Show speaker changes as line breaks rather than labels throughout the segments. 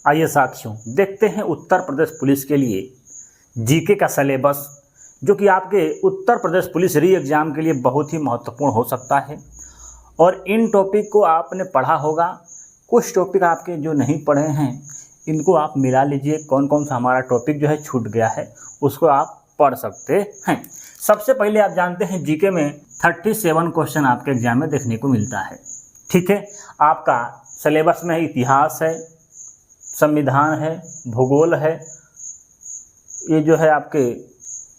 आइए साथियों, देखते हैं उत्तर प्रदेश पुलिस के लिए जीके का सिलेबस, जो कि आपके उत्तर प्रदेश पुलिस री एग्ज़ाम के लिए बहुत ही महत्वपूर्ण हो सकता है। और इन टॉपिक को आपने पढ़ा होगा, कुछ टॉपिक आपके जो नहीं पढ़े हैं इनको आप मिला लीजिए। कौन कौन सा हमारा टॉपिक जो है छूट गया है उसको आप पढ़ सकते हैं। सबसे पहले आप जानते हैं जीके में 37 क्वेश्चन आपके एग्जाम में देखने को मिलता है। ठीक है, आपका सिलेबस में इतिहास है, संविधान है, भूगोल है, ये जो है आपके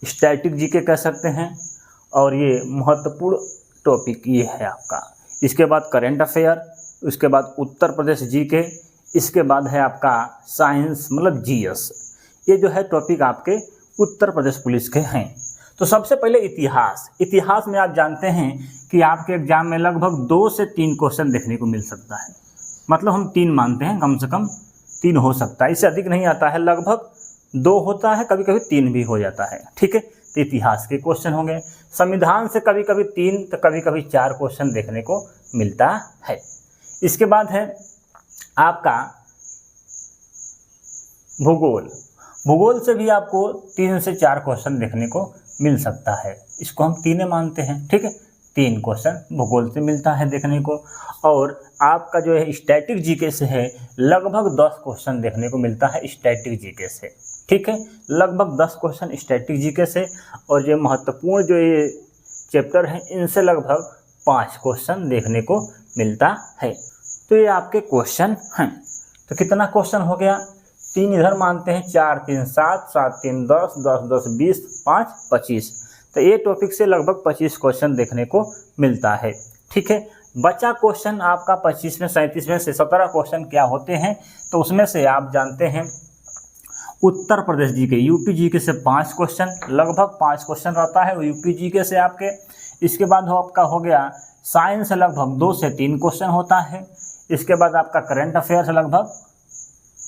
स्टैटिक जीके कह सकते हैं, और ये महत्वपूर्ण टॉपिक ये है आपका। इसके बाद करंट अफेयर, उसके बाद उत्तर प्रदेश जीके, इसके बाद है आपका साइंस मतलब जीएस। ये जो है टॉपिक आपके उत्तर प्रदेश पुलिस के हैं। तो सबसे पहले इतिहास में आप जानते हैं कि आपके एग्जाम में लगभग 2 से 3 क्वेश्चन देखने को मिल सकता है। मतलब हम 3 मानते हैं, कम से कम 3 हो सकता है, इससे अधिक नहीं आता है। लगभग 2 होता है, कभी कभी 3 भी हो जाता है। ठीक है, तो इतिहास के क्वेश्चन होंगे। संविधान से कभी कभी 3 तो कभी कभी 4 क्वेश्चन देखने को मिलता है। इसके बाद है आपका भूगोल से भी आपको 3 से 4 क्वेश्चन देखने को मिल सकता है। इसको हम 3 मानते हैं। ठीक है, 3 क्वेश्चन भूगोल से मिलता है देखने को। और आपका जो है स्टैटिक जीके से है, लगभग 10 क्वेश्चन देखने को मिलता है स्टैटिक जीके से। ठीक है, लगभग 10 क्वेश्चन स्टैटिक जीके से। और जो महत्वपूर्ण जो ये चैप्टर हैं इनसे लगभग 5 क्वेश्चन देखने को मिलता है। तो ये आपके क्वेश्चन हैं। तो कितना क्वेश्चन हो गया? 3 इधर मानते हैं, 4 3 7, 7 3 10, 10 10 20, 5 25। तो ये टॉपिक से लगभग 25 क्वेश्चन देखने को मिलता है। ठीक है, बचा क्वेश्चन आपका 25 में 37 में से 17 क्वेश्चन क्या होते हैं? तो उसमें से आप जानते हैं Uttar Pradesh GK, UP GK से 5 क्वेश्चन, लगभग 5 क्वेश्चन रहता है वो यूपी जीके से आपके। इसके बाद आपका हो गया साइंस से लगभग 2 से 3 क्वेश्चन होता है। इसके बाद आपका करंट अफेयर से लगभग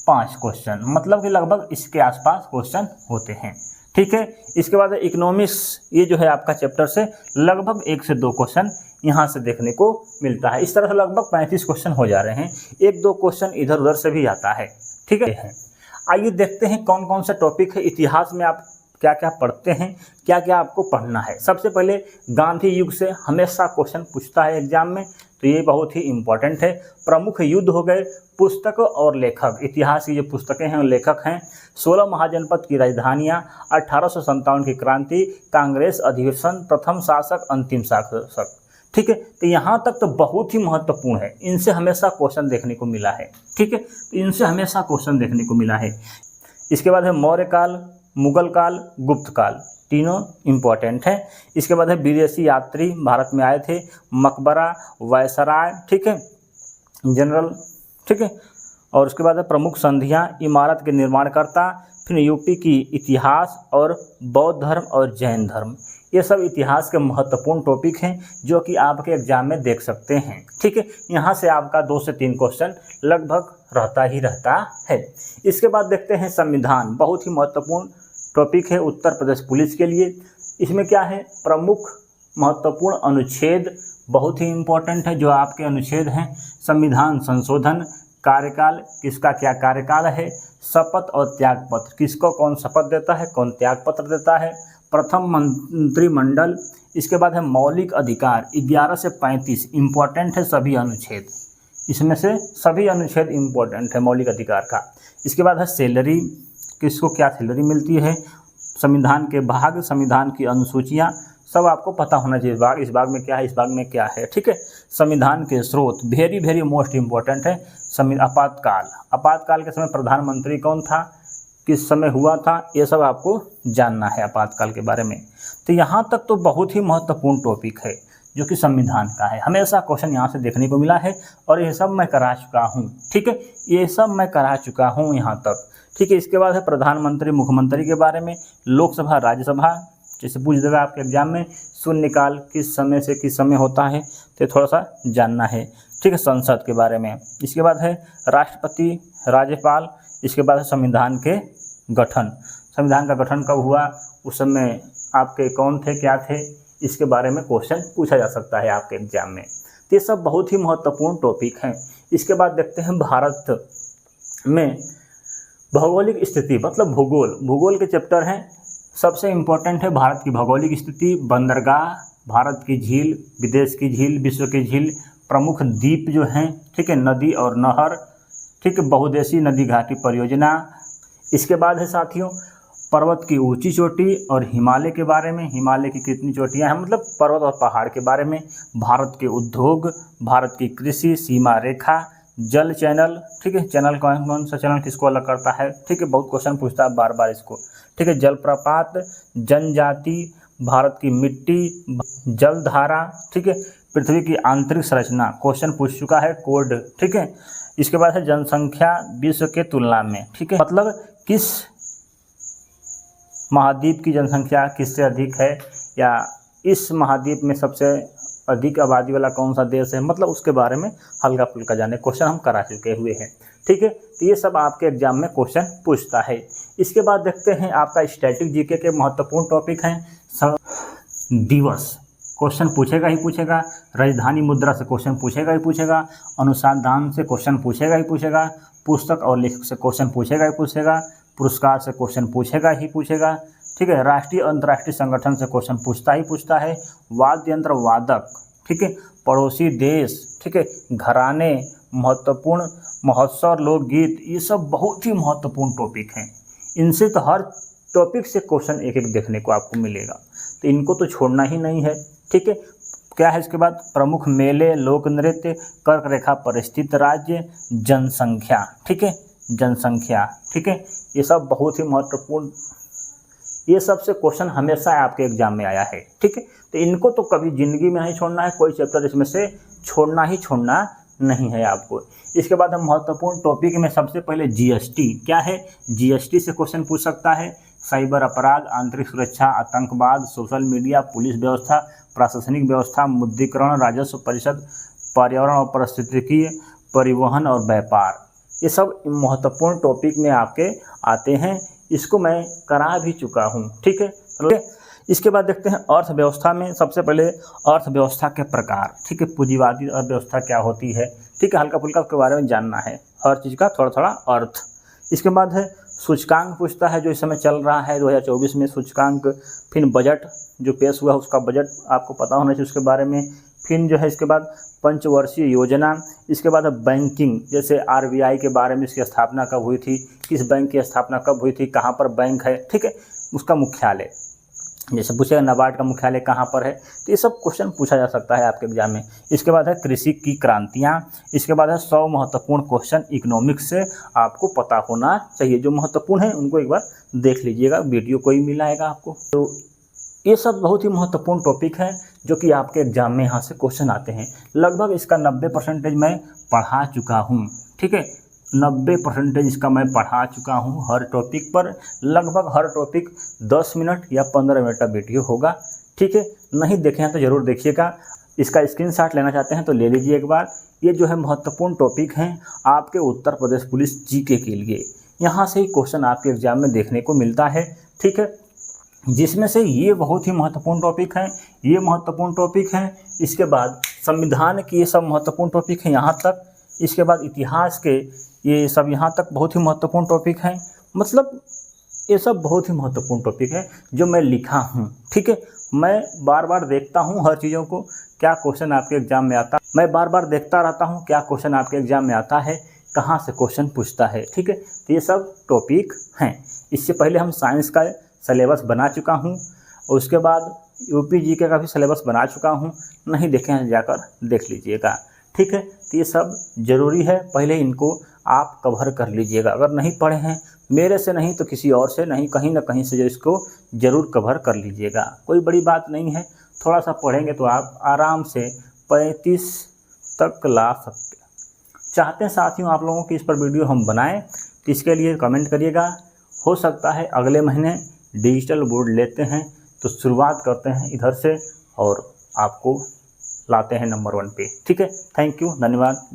5 क्वेश्चन, मतलब कि लगभग इसके आसपास क्वेश्चन होते हैं। ठीक है, इसके बाद इकोनॉमिक्स, ये जो है आपका चैप्टर से लगभग 1 से 2 क्वेश्चन यहाँ से देखने को मिलता है। इस तरह से लगभग 35 क्वेश्चन हो जा रहे हैं। 1-2 क्वेश्चन इधर उधर से भी आता है। ठीक है, आइए देखते हैं कौन कौन सा टॉपिक है। इतिहास में आप क्या क्या पढ़ते हैं, क्या क्या आपको पढ़ना है। सबसे पहले गांधी युग से हमेशा क्वेश्चन पूछता है एग्जाम में, तो ये बहुत ही इम्पोर्टेंट है। प्रमुख युद्ध हो गए, पुस्तक और लेखक, इतिहास की जो पुस्तकें हैं और लेखक हैं। 16 महाजनपद की राजधानियाँ, 1857 की क्रांति, कांग्रेस अधिवेशन, प्रथम शासक, अंतिम शासक। ठीक है, तो यहाँ तक तो बहुत ही महत्वपूर्ण है। इनसे हमेशा क्वेश्चन देखने को मिला है। ठीक है, तो इनसे हमेशा क्वेश्चन देखने को मिला है। इसके बाद है मौर्य काल, मुगल काल, गुप्त काल, तीनों इम्पोर्टेंट है। इसके बाद है विदेशी यात्री भारत में आए थे, मकबरा, वायसराय, ठीक है, जनरल, ठीक है। और उसके बाद है प्रमुख संधियाँ, इमारत के निर्माणकर्ता, फिर यूपी की इतिहास और बौद्ध धर्म और जैन धर्म। ये सब इतिहास के महत्वपूर्ण टॉपिक हैं जो कि आपके एग्जाम में देख सकते हैं। ठीक है, यहाँ से आपका 2 से 3 क्वेश्चन लगभग रहता ही रहता है। इसके बाद देखते हैं संविधान, बहुत ही महत्वपूर्ण टॉपिक है उत्तर प्रदेश पुलिस के लिए। इसमें क्या है? प्रमुख महत्वपूर्ण अनुच्छेद बहुत ही इम्पोर्टेंट है जो आपके अनुच्छेद हैं। संविधान संशोधन, कार्यकाल, किसका क्या कार्यकाल है, शपथ और त्यागपत्र, किसको कौन शपथ देता है, कौन त्यागपत्र देता है, प्रथम मंत्रिमंडल। इसके बाद है मौलिक अधिकार, 11 से 35 इम्पोर्टेंट है सभी अनुच्छेद, इसमें से सभी अनुच्छेद इम्पोर्टेंट है मौलिक अधिकार का। इसके बाद है सैलरी, किसको क्या सैलरी मिलती है, संविधान के भाग, संविधान की अनुसूचियाँ, सब आपको पता होना चाहिए। इस भाग में क्या है, इस भाग में क्या है। ठीक है, संविधान के स्रोत, वेरी वेरी मोस्ट इम्पोर्टेंट है। आपातकाल के समय प्रधानमंत्री कौन था, किस समय हुआ था, ये सब आपको जानना है आपातकाल के बारे में। तो यहाँ तक तो बहुत ही महत्वपूर्ण टॉपिक है जो कि संविधान का है। हमेशा क्वेश्चन यहाँ से देखने को मिला है और ये सब मैं करा चुका हूँ। ठीक है, ये सब मैं करा चुका हूँ यहाँ तक। ठीक है, इसके बाद है प्रधानमंत्री मुख्यमंत्री के बारे में, लोकसभा राज्यसभा, जैसे पूछ देगा आपके एग्जाम में, शून्यकाल किस समय से किस समय होता है, तो थोड़ा सा जानना है। ठीक है, संसद के बारे में। इसके बाद है राष्ट्रपति, राज्यपाल। इसके बाद है संविधान के गठन, संविधान का गठन कब हुआ, उस समय आपके कौन थे, क्या थे, इसके बारे में क्वेश्चन पूछा जा सकता है आपके एग्जाम में। तो ये सब बहुत ही महत्वपूर्ण टॉपिक हैं। इसके बाद देखते हैं भारत में भौगोलिक स्थिति मतलब भूगोल, भूगोल के चैप्टर हैं। सबसे इम्पोर्टेंट है भारत की भौगोलिक स्थिति, बंदरगाह, भारत की झील, विदेश की झील, विश्व की झील, प्रमुख द्वीप जो हैं, ठीक है, नदी और नहर, ठीक है, बहुउद्देशीय नदी घाटी परियोजना। इसके बाद है साथियों पर्वत की ऊंची चोटी और हिमालय के बारे में, हिमालय की कितनी चोटियां हैं, मतलब पर्वत और पहाड़ के बारे में। भारत के उद्योग, भारत की कृषि, सीमा रेखा, जल चैनल, ठीक है, चैनल कौन कौन सा चैनल किसको अलग करता है, ठीक है, बहुत क्वेश्चन पूछता है बार बार इसको, ठीक है, जलप्रपात, जनजाति, भारत की मिट्टी, जलधारा, ठीक है, पृथ्वी की आंतरिक संरचना क्वेश्चन पूछ चुका है, कोड, ठीक है। इसके बाद है जनसंख्या विश्व के तुलना में, ठीक है, मतलब किस महाद्वीप की जनसंख्या किससे अधिक है, या इस महाद्वीप में सबसे अधिक आबादी वाला कौन सा देश है, मतलब उसके बारे में हल्का फुल्का जाने क्वेश्चन हम करा चुके हुए हैं, ठीक है। तो ये सब आपके एग्जाम में क्वेश्चन पूछता है। इसके बाद देखते हैं आपका स्टैटिक जीके के महत्वपूर्ण टॉपिक हैं। दिवस क्वेश्चन पूछेगा ही पूछेगा, राजधानी मुद्रा से क्वेश्चन पूछेगा ही पूछेगा, अनुसंधान से क्वेश्चन पूछेगा ही पूछेगा, पुस्तक और लेखक से क्वेश्चन पूछेगा ही पूछेगा, पुरस्कार से क्वेश्चन पूछेगा ही पूछेगा, ठीक है, राष्ट्रीय अंतर्राष्ट्रीय संगठन से क्वेश्चन पूछता ही पूछता है, वाद्य यंत्र वादक, ठीक है, पड़ोसी देश, ठीक है, घराने, महत्वपूर्ण महोत्सव और लोकगीत, ये सब बहुत ही महत्वपूर्ण टॉपिक हैं। इनसे तो हर टॉपिक से क्वेश्चन एक एक देखने को आपको मिलेगा, तो इनको तो छोड़ना ही नहीं है, ठीक है। क्या है इसके बाद, प्रमुख मेले, लोक नृत्य, कर्क रेखा पर स्थित राज्य, जनसंख्या, ठीक है, जनसंख्या, ठीक है, ये सब बहुत ही महत्वपूर्ण, ये सब से क्वेश्चन हमेशा आपके एग्जाम में आया है, ठीक है। तो इनको तो कभी ज़िंदगी में नहीं छोड़ना है, कोई चैप्टर इसमें से छोड़ना ही छोड़ना नहीं है आपको। इसके बाद हम महत्वपूर्ण टॉपिक में सबसे पहले जीएसटी, क्या है, जीएसटी से क्वेश्चन पूछ सकता है, साइबर अपराध, आंतरिक सुरक्षा, आतंकवाद, सोशल मीडिया, पुलिस व्यवस्था, प्रशासनिक व्यवस्था, मुद्रीकरण, राजस्व परिषद, पर्यावरण और पारिस्थितिकी, परिवहन और व्यापार, ये सब महत्वपूर्ण टॉपिक में आपके आते हैं। इसको मैं करा भी चुका हूँ, ठीक है। चलो इसके बाद देखते हैं अर्थव्यवस्था में सबसे पहले अर्थव्यवस्था के प्रकार, ठीक है, पूंजीवादी अर्थव्यवस्था क्या होती है, ठीक है, हल्का फुल्का उसके बारे में जानना है, हर चीज़ का थोड़ा थोड़ा अर्थ। इसके बाद है सूचकांक पूछता है, जो इस समय चल रहा है 2024 में सूचकांक, फिर बजट जो पेश हुआ उसका बजट आपको पता होना चाहिए उसके बारे में, फिर जो है इसके बाद पंचवर्षीय योजना, इसके बाद बैंकिंग, जैसे आरबीआई के बारे में, इसकी स्थापना कब हुई थी, किस बैंक की स्थापना कब हुई थी, कहाँ पर बैंक है, ठीक है, उसका मुख्यालय, जैसे पूछेगा नाबार्ड का मुख्यालय कहाँ पर है, तो ये सब क्वेश्चन पूछा जा सकता है आपके एग्जाम में। इसके बाद है कृषि की क्रांतियाँ, इसके बाद है 100 महत्वपूर्ण क्वेश्चन इकोनॉमिक्स से आपको पता होना चाहिए, जो महत्वपूर्ण है उनको एक बार देख लीजिएगा, वीडियो कोई मिल आएगा आपको। तो ये सब बहुत ही महत्वपूर्ण टॉपिक है जो कि आपके एग्जाम में यहाँ से क्वेश्चन आते हैं। लगभग इसका 90% मैं पढ़ा चुका हूँ, ठीक है, 90% इसका मैं पढ़ा चुका हूँ हर टॉपिक पर। लगभग हर टॉपिक 10 मिनट या 15 मिनट का वीडियो होगा, ठीक है, नहीं देखे हैं तो ज़रूर देखिएगा। इसका स्क्रीनशॉट लेना चाहते हैं तो ले लीजिए एक बार। ये जो है महत्वपूर्ण टॉपिक हैं आपके उत्तर प्रदेश पुलिस जीके के लिए, यहाँ से ही क्वेश्चन आपके एग्जाम में देखने को मिलता है, ठीक है, जिसमें से ये बहुत ही महत्वपूर्ण टॉपिक हैं, ये महत्वपूर्ण टॉपिक हैं। इसके बाद संविधान की ये सब महत्वपूर्ण टॉपिक हैं यहाँ तक। इसके बाद इतिहास के ये सब यहाँ तक बहुत ही महत्वपूर्ण टॉपिक हैं, मतलब ये सब बहुत ही महत्वपूर्ण टॉपिक है जो मैं लिखा हूँ, ठीक है। मैं बार बार देखता हूँ हर चीज़ों को, क्या क्वेश्चन आपके एग्जाम में आता है, मैं बार बार देखता रहता हूँ क्या क्वेश्चन आपके एग्जाम में आता है, कहाँ से क्वेश्चन पूछता है, ठीक है। तो ये सब टॉपिक हैं। इससे पहले हम साइंस का सिलेबस बना चुका हूँ और उसके बाद यूपी जीके का भी सिलेबस बना चुका हूँ, नहीं देखे हैं जाकर देख लीजिएगा, ठीक है। तो ये सब ज़रूरी है, पहले इनको आप कवर कर लीजिएगा। अगर नहीं पढ़े हैं, मेरे से नहीं तो किसी और से नहीं, कहीं ना कहीं से जो इसको ज़रूर कवर कर लीजिएगा, कोई बड़ी बात नहीं है। थोड़ा सा पढ़ेंगे तो आप आराम से 35 तक ला सकते चाहते हैं साथियों आप लोगों की इस पर वीडियो हम बनाएं, तो इसके लिए कमेंट करिएगा। हो सकता है अगले महीने डिजिटल बोर्ड लेते हैं तो शुरुआत करते हैं इधर से और आपको लाते हैं नंबर 1 पे, ठीक है। थैंक यू, धन्यवाद।